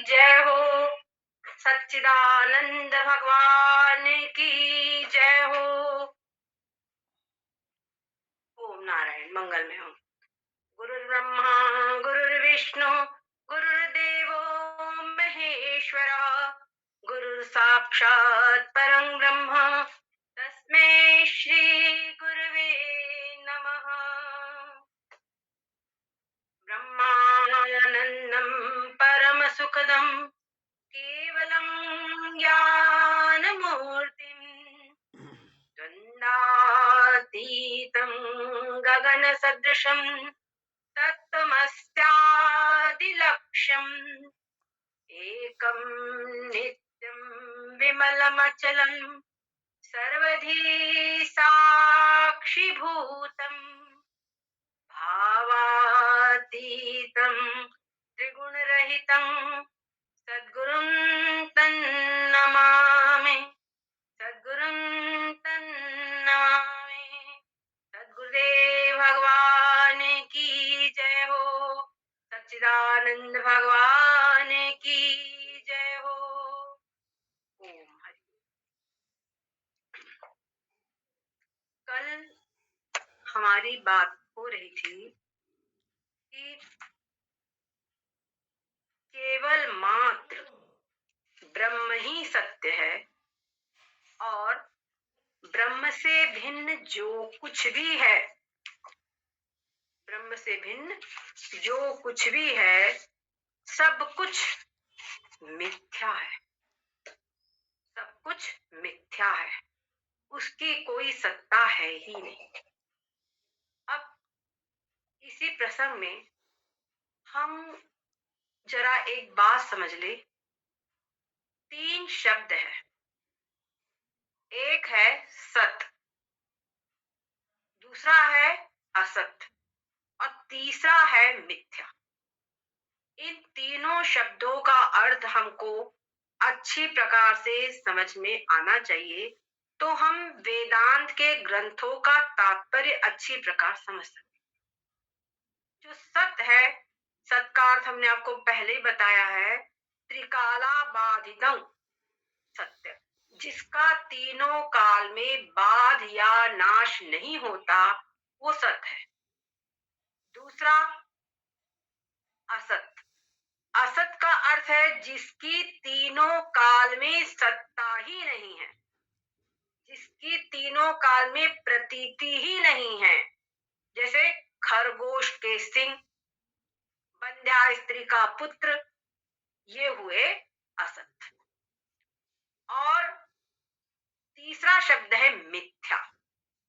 जय हो, सच्चिदानंद भगवान की जय हो। ओम नारायण मंगलमय हो। गुरुर्ब्रह्मा गुरुर्विष्णु गुरुर्देवो महेश्वरः, गुरुः साक्षात् परं ब्रह्म तस्मै श्री गुरवे नमः। ब्रह्मानन्दं परम सुखदं केवलं ज्ञानमूर्तिम्, द्वन्द्वातीतं गगनसदृशं तत्त्वमस्यादिलक्ष्यम्, एकं नित्यं विमलमचलं सर्वधी साक्षिभूतम्, भावातीतं त्रिगुणरहितं सद्गुरुं तन्नमामि, सद्गुरुं तन्नमामि। सद्गुरुदेव भगवान की जय हो, सच्चिदानंद भगवान की जय हो। ओम हरि। कल हमारी बात हो रही थी कि केवल मात्र ब्रह्म ही सत्य है और ब्रह्म से भिन्न जो कुछ भी है, ब्रह्म से भिन्न जो कुछ भी है सब कुछ मिथ्या है, सब कुछ मिथ्या है, उसकी कोई सत्ता है ही नहीं। अब इसी प्रसंग में हम जरा एक बात समझ ले। 3 शब्द है, एक है सत, दूसरा है असत और तीसरा है मिथ्या। इन तीनों शब्दों का अर्थ हमको अच्छी प्रकार से समझ में आना चाहिए, तो हम वेदांत के ग्रंथों का तात्पर्य अच्छी प्रकार समझ सकते। जो सत है, सत का अर्थ हमने आपको पहले ही बताया है, त्रिकाला बाधितं सत्य, जिसका तीनों काल में बाध या नाश नहीं होता, वो सत है। दूसरा असत, असत का अर्थ है जिसकी तीनों काल में सत्ता ही नहीं है, जिसकी तीनों काल में प्रतीति ही नहीं है, जैसे खरगोश के सिंह, बंध्या स्त्री का पुत्र, ये हुए असत। और तीसरा शब्द है मिथ्या।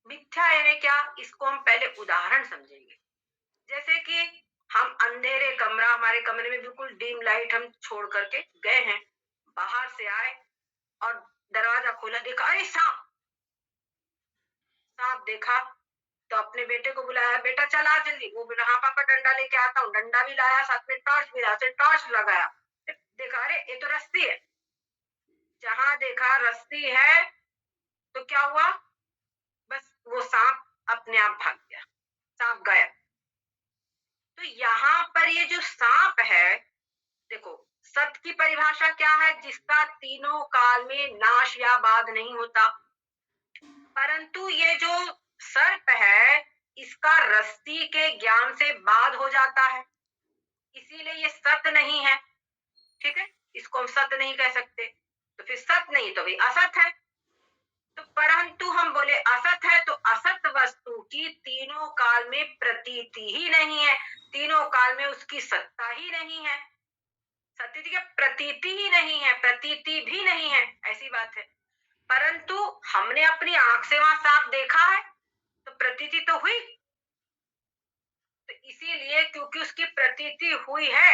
मिथ्या यानी क्या, इसको हम पहले उदाहरण समझेंगे। जैसे कि हम अंधेरे कमरा, हमारे कमरे में बिल्कुल डीम लाइट हम छोड़ करके गए हैं, बाहर से आए और दरवाजा खोला, देखा अरे सांप, सांप देखा तो अपने बेटे को बुलाया, बेटा चल आ जल्दी। वो बोला हाँ पापा डंडा लेके आता हूँ, डंडा भी लाया, साथ में टॉर्च भी लाया, टॉर्च लगाया, देखा अरे ये तो रस्सी है। जहां देखा रस्सी है तो क्या हुआ, बस वो सांप अपने आप भाग गया, सांप गायब। तो यहाँ पर ये जो सांप है, देखो सत की परिभाषा क्या है, जिसका तीनों काल में नाश या बाध नहीं होता। परंतु ये जो सर्प है, इसका रस्सी के ज्ञान से बाध हो जाता है, इसीलिए ये सत नहीं है। ठीक है, इसको हम सत नहीं कह सकते, तो फिर सत नहीं तो भी असत है। तो परंतु हम बोले असत है, तो असत वस्तु की तीनों काल में प्रतीति ही नहीं है, तीनों काल में उसकी सत्ता ही नहीं है। सत्य की प्रतीति ही नहीं है, प्रतीति भी नहीं है, ऐसी बात है। परंतु हमने अपनी आंख से वहां सांप देखा है तो प्रतीति तो हुई। तो इसीलिए क्योंकि उसकी प्रतीति हुई है,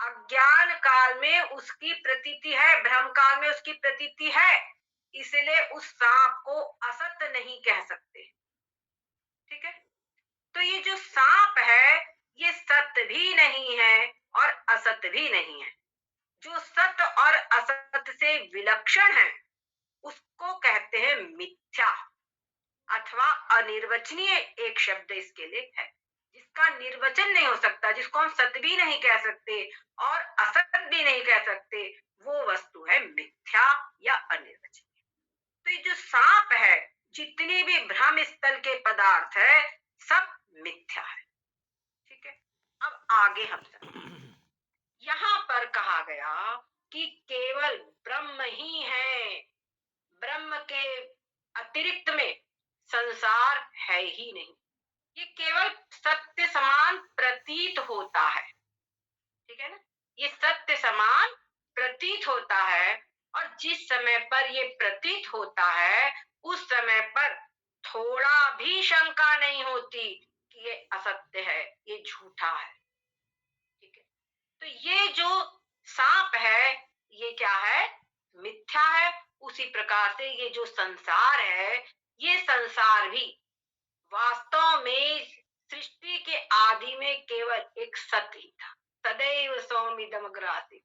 अज्ञान काल में उसकी प्रतीति है, भ्रम काल में उसकी प्रतीति है, इसलिए उस सांप को असत नहीं कह सकते। ठीक है, तो ये जो सांप है ये सत्य भी नहीं है और असत भी नहीं है। जो सत्य और असत से विलक्षण है उसको कहते हैं मिथ्या अथवा अनिर्वचनीय। एक शब्द इसके लिए है जिसका निर्वचन नहीं हो सकता, जिसको हम सत्य भी नहीं कह सकते और असत भी ही नहीं कह सकते, वो वस्तु है मिथ्या या अनिर्वचनीय। तो ये जो सांप है, जितनी भी भ्रम स्थल के पदार्थ है, सब मिथ्या है। ठीक है, अब आगे हम चलते। यहाँ पर कहा गया कि केवल ब्रह्म ही है, ब्रह्म के अतिरिक्त में संसार है ही नहीं। ये केवल सत्य समान प्रतीत होता है। ठीक है ना, ये सत्य समान प्रतीत होता है, और जिस समय पर ये प्रतीत होता है, उस समय पर थोड़ा भी शंका नहीं होती कि ये असत्य है, ये झूठा है। ठीक है, तो ये जो सांप है, ये क्या है? मिथ्या है। उसी प्रकार से ये जो संसार है, ये संसार भी वास्तव में सृष्टि के आदि में केवल एक सत्य ही था। सदैव सौम्यदम अग्रासी।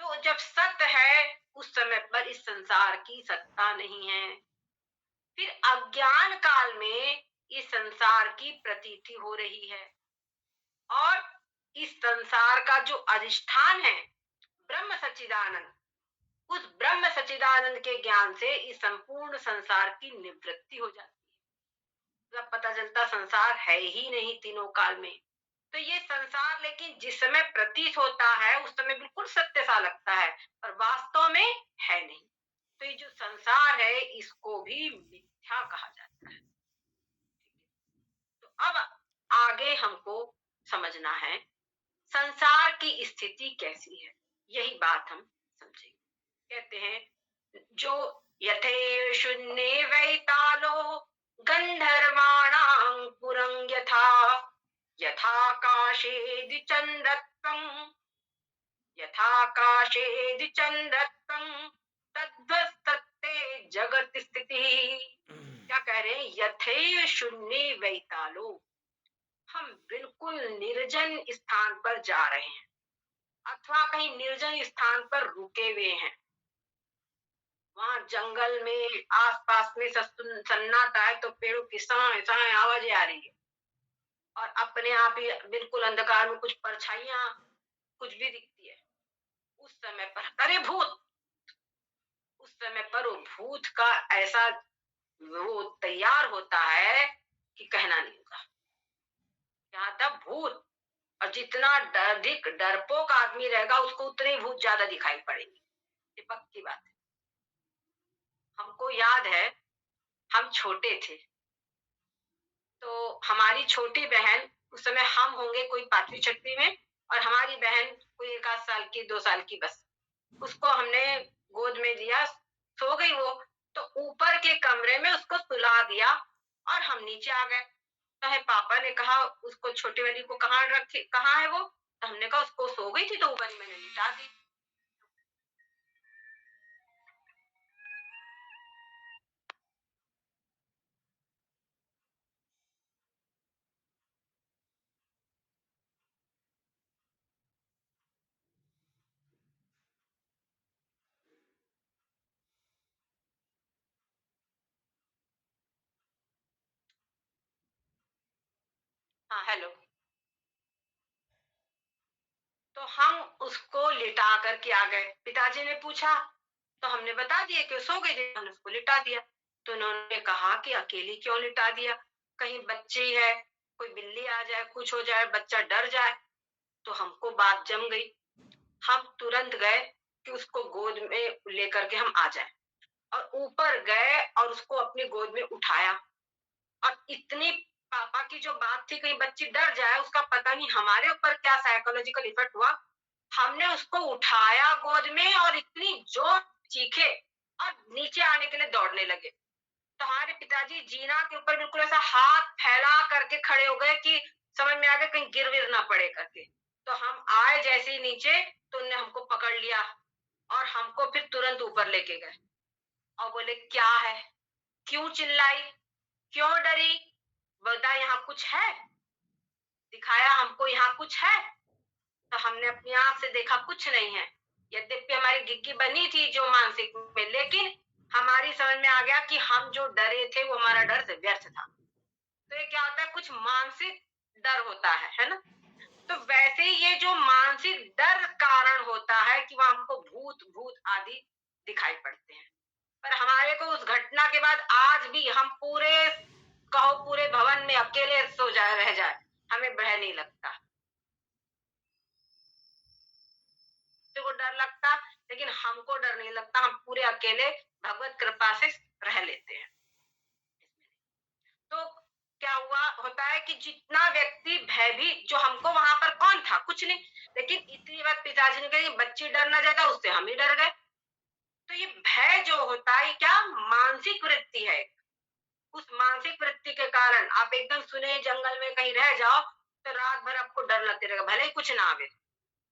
तो जब सत्य है, उस समय पर इस संसार की सत्ता नहीं है। फिर अज्ञान काल में इस संसार की प्रतीति हो रही है, और इस संसार का जो अधिष्ठान है ब्रह्म सच्चिदानंद, उस ब्रह्म सच्चिदानंद के ज्ञान से इस संपूर्ण संसार की निवृत्ति हो जाती है। तब पता चलता संसार है ही नहीं तीनों काल में। तो ये संसार लेकिन जिस समय प्रतीत होता है, उस समय बिल्कुल सत्य सा लगता है, पर वास्तव में है नहीं। तो ये जो संसार है, इसको भी मिथ्या कहा जाता है। तो अब आगे हमको समझना है संसार की स्थिति कैसी है, यही बात हम समझेंगे। कहते हैं जो यथे शून्ये वैतालो गंधर्वाणां यथा यथाकाशे द्विचन्द्रत्वं यथाकाशे द्विचन्द्रत्वं तद्वत्सत्ते जगत स्थिति। क्या कह रहे हैं? यथैव शून्ये वैतालो, हम बिल्कुल निर्जन स्थान पर जा रहे हैं, अथवा कहीं निर्जन स्थान पर रुके हुए हैं। वहां जंगल में आसपास में सन्नाटा है, तो पेड़ों की साए साए आवाजें आ रही है, और अपने आप ही बिल्कुल अंधकार में कुछ परछाइयां कुछ भी दिखती है। उस समय पर अरे भूत, उस समय पर वो भूत का ऐसा वो तैयार होता है कि कहना नहीं होगा। यहाँ तक भूत, और जितना अधिक डरपोक आदमी रहेगा, उसको उतने भूत ज्यादा दिखाई पड़ेंगे। ये पक्की बात है। हमको याद है, हम छोटे थे, तो हमारी छोटी बहन, उस समय हम होंगे कोई 5वीं 6वीं में, और हमारी बहन कोई 1 आध साल की 2 साल की, बस उसको हमने गोद में लिया, सो गई वो, तो ऊपर के कमरे में उसको सुला दिया, और हम नीचे आ गए। तो है पापा ने कहा उसको, छोटी वाली को कहाँ रखे, कहाँ है वो? तो हमने कहा उसको सो गई थी तो ऊपर ही मैंने लिटा दी। हाँ हेलो। तो हम उसको लिटा करके आ गए। पिताजी ने पूछा, तो हमने बता दिया कि सो गई थी, हमने उसको लिटा दिया। तो उन्होंने कहा कि अकेली क्यों लिटा दिया, कहीं बच्ची है, कोई बिल्ली आ जाए, कुछ हो जाए, बच्चा डर जाए। तो हमको बात जम गई, हम तुरंत गए कि उसको गोद में लेकर के हम आ जाए, और ऊपर गए और उसको अपनी गोद में उठाया। और इतनी पापा की जो बात थी, कहीं बच्ची डर जाए, उसका पता नहीं हमारे ऊपर क्या साइकोलॉजिकल इफेक्ट हुआ। हमने उसको उठाया गोद में, और इतनी जोर चीखे, और नीचे आने के लिए दौड़ने लगे। तो हमारे पिताजी जीना के ऊपर बिल्कुल ऐसा हाथ फैला करके खड़े हो गए कि समझ में आ गया कहीं गिर विर ना पड़े करके। तो हम आए जैसे ही नीचे, तो उन्होंने हमको पकड़ लिया, और हमको फिर तुरंत ऊपर लेके गए, और बोले क्या है, क्यों चिल्लाई, क्यों डरी, बता यहाँ कुछ है, दिखाया हमको यहाँ कुछ है। तो हमने अपनी आंख से देखा कुछ नहीं है। यद्यपि हमारी गिग्गी बनी थी जो मानसिक में, लेकिन हमारी समझ में आ गया कि हम जो डरे थे वो हमारा डर से व्यर्थ था। तो ये क्या होता है, कुछ मानसिक डर होता है ना। तो वैसे ही ये जो मानसिक डर कारण है कि वहां हमको भूत भूत आदि दिखाई पड़ते हैं, पर हमारे को उस घटना के बाद आज भी हम पूरे भवन में अकेले सो जाए रह जाए, हमें भय नहीं लगता। को डर लगता, लेकिन हमको डर नहीं लगता, हम पूरे अकेले भगवत कृपा से रह लेते हैं। तो क्या होता है कि जितना व्यक्ति भयभीत, जो हमको वहां पर कौन था, कुछ नहीं, लेकिन इतनी बात पिताजी ने कही बच्ची डर ना जाता, उससे हम ही डर गए। तो ये भय जो होता है क्या मानसिक वृत्ति है। उस मानसिक वृत्ति के कारण आप एकदम सुने जंगल में कहीं रह जाओ तो रात भर आपको डर लगते रहेगा, भले ही कुछ ना आवे।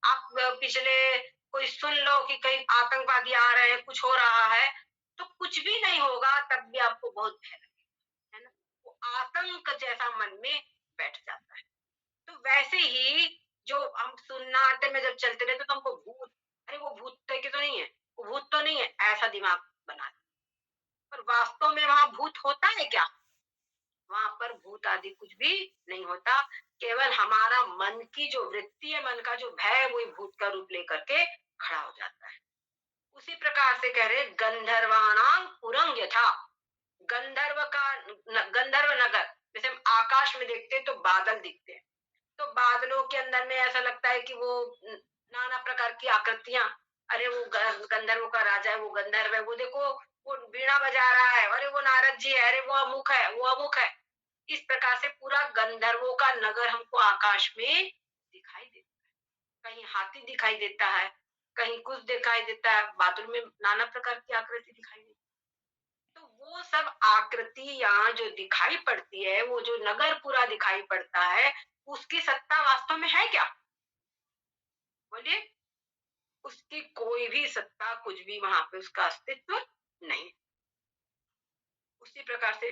आप पिछले कोई सुन लो कि कहीं आतंकवादी आ रहे हैं, कुछ हो रहा है, तो कुछ भी नहीं होगा, तब भी आपको बहुत भय लगेगा, है ना। वो आतंक जैसा मन में बैठ जाता है। तो वैसे ही जो हम सुन्नाटे में जब चलते रहते तो हमको भूत, अरे वो भूत तो नहीं है, वो भूत तो नहीं है, ऐसा दिमाग बना। पर वास्तव में वहां भूत होता है क्या? वहां पर भूत आदि कुछ भी नहीं होता, केवल हमारा मन की जो वृत्ति है, मन का जो भय है, वही भूत का रूप लेकर के खड़ा हो जाता है। उसी प्रकार से कह रहे गंधर्वाणां पुरं यथा, गंधर्व नगर, जैसे हम आकाश में देखते हैं तो बादल दिखते हैं, तो बादलों के अंदर में ऐसा लगता है कि वो नाना प्रकार की आकृतियां, अरे वो गंधर्वों का राजा है, वो गंधर्व है, वो देखो वो वीणा बजा रहा है, अरे वो नारद जी है, अरे वो अमुक है, वो अमुक है। इस प्रकार से पूरा गंधर्वों का नगर हमको आकाश में दिखाई देता है। कहीं हाथी दिखाई देता है, कहीं कुछ दिखाई देता है, बादल में नाना प्रकार की आकृति दिखाई देती है। तो वो सब आकृतियां जो दिखाई पड़ती है, वो जो नगर पूरा दिखाई पड़ता है, उसकी सत्ता वास्तव में है क्या? बोलिए। उसकी कोई भी सत्ता, कुछ भी वहां पे उसका अस्तित्व नहीं। उसी प्रकार से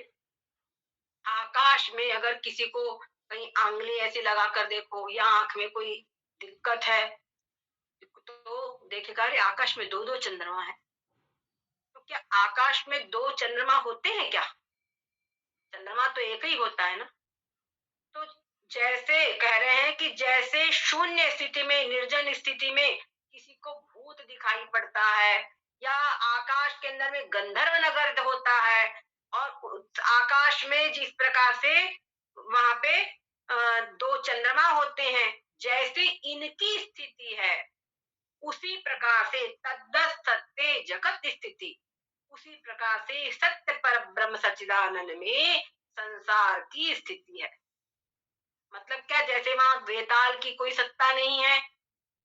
आकाश में अगर किसी को कहीं आंगली ऐसी लगा कर देखो, या आंख में कोई दिक्कत है, तो देखेगा अरे आकाश में दो दो चंद्रमा है। तो क्या आकाश में दो चंद्रमा होते हैं क्या? चंद्रमा तो एक ही होता है ना। तो जैसे कह रहे हैं कि जैसे शून्य स्थिति में, निर्जन स्थिति में किसी को भूत दिखाई पड़ता है, या आकाश के अंदर में गंधर्व नगर होता है, और आकाश में जिस प्रकार से वहां पे दो चंद्रमा होते हैं, जैसे इनकी स्थिति है, उसी प्रकार से तद्दत सत्य जगत स्थिति, उसी प्रकार से सत्य पर ब्रह्म सच्चिदानंद में संसार की स्थिति है। मतलब क्या, जैसे वहां वेताल की कोई सत्ता नहीं है,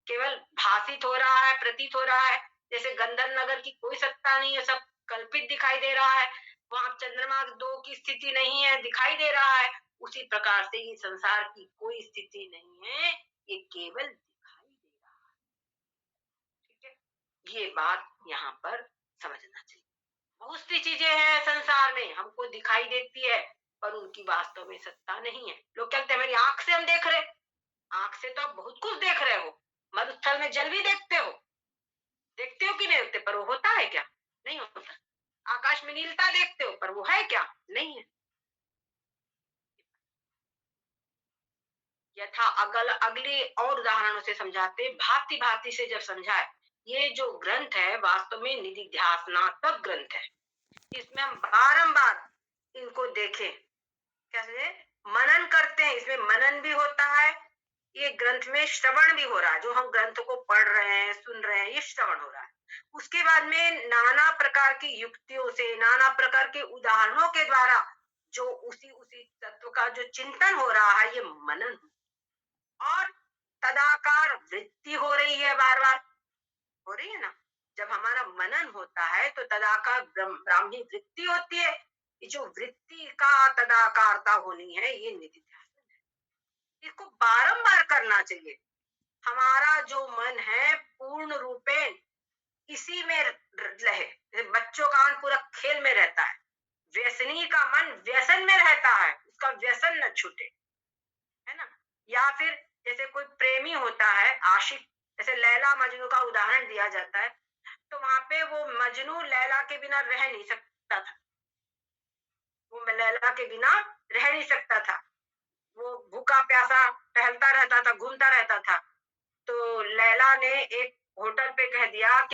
केवल भाषित हो रहा है, प्रतीत हो रहा है, जैसे गंधर्व नगर की कोई सत्ता नहीं है, सब कल्पित दिखाई दे रहा है, वहां चंद्रमा दो की स्थिति नहीं है, दिखाई दे रहा है, उसी प्रकार से ये संसार की कोई स्थिति नहीं है, ये केवल दिखाई दे रहा है। ठीक है, ये बात यहाँ पर समझना चाहिए। बहुत सी चीजें हैं संसार में हमको दिखाई देती है, पर उनकी वास्तव में सत्ता नहीं है। लोग कहते हैं मेरी आंख से हम देख रहे, आंख से तो आप बहुत कुछ देख रहे हो, मरुस्थल में जल भी देखते हो, देखते हो कि नहीं देखते, पर वो होता है क्या? नहीं होता। आकाश में नीलता देखते हो, पर वो है क्या? नहीं है। यथा अगली और उदाहरणों से समझाते, भांति भांति से जब समझाए। ये जो ग्रंथ है वास्तव में निधिध्यासनात्मक ग्रंथ है, इसमें हम बारंबार इनको देखें, कैसे मनन करते हैं, इसमें मनन भी होता है, ये ग्रंथ में श्रवण भी हो रहा है, जो हम ग्रंथ को पढ़ रहे हैं, सुन रहे हैं, ये श्रवण हो रहा है। उसके बाद में नाना प्रकार की युक्तियों से, नाना प्रकार के उदाहरणों के द्वारा जो उसी उसी तत्व का जो चिंतन हो रहा है, ये मनन, और तदाकार वृत्ति हो रही है, बार बार हो रही है ना। जब हमारा मनन होता है तो तदाकार ब्राह्मी वृत्ति होती है, जो वृत्ति का तदाकारता होनी है, ये निधिध्यासन है। इसको बारंबार करना चाहिए। हमारा जो मन है पूर्ण रूपेण इसी में रहे। बच्चों का मन पूरा खेल में रहता है, व्यसनी का मन व्यसन में रहता है, उसका व्यसन न छूटे, है ना। या फिर जैसे कोई प्रेमी होता है, आशिक, जैसे लैला मजनू का उदाहरण दिया जाता है, तो वहां पे वो मजनू लैला के बिना रह नहीं सकता था, वो लैला के बिना रह नहीं सकता था, वो भूखा प्यासा टहलता रहता था, घूमता रहता था। तो लैला ने एक होटल पे कह दिया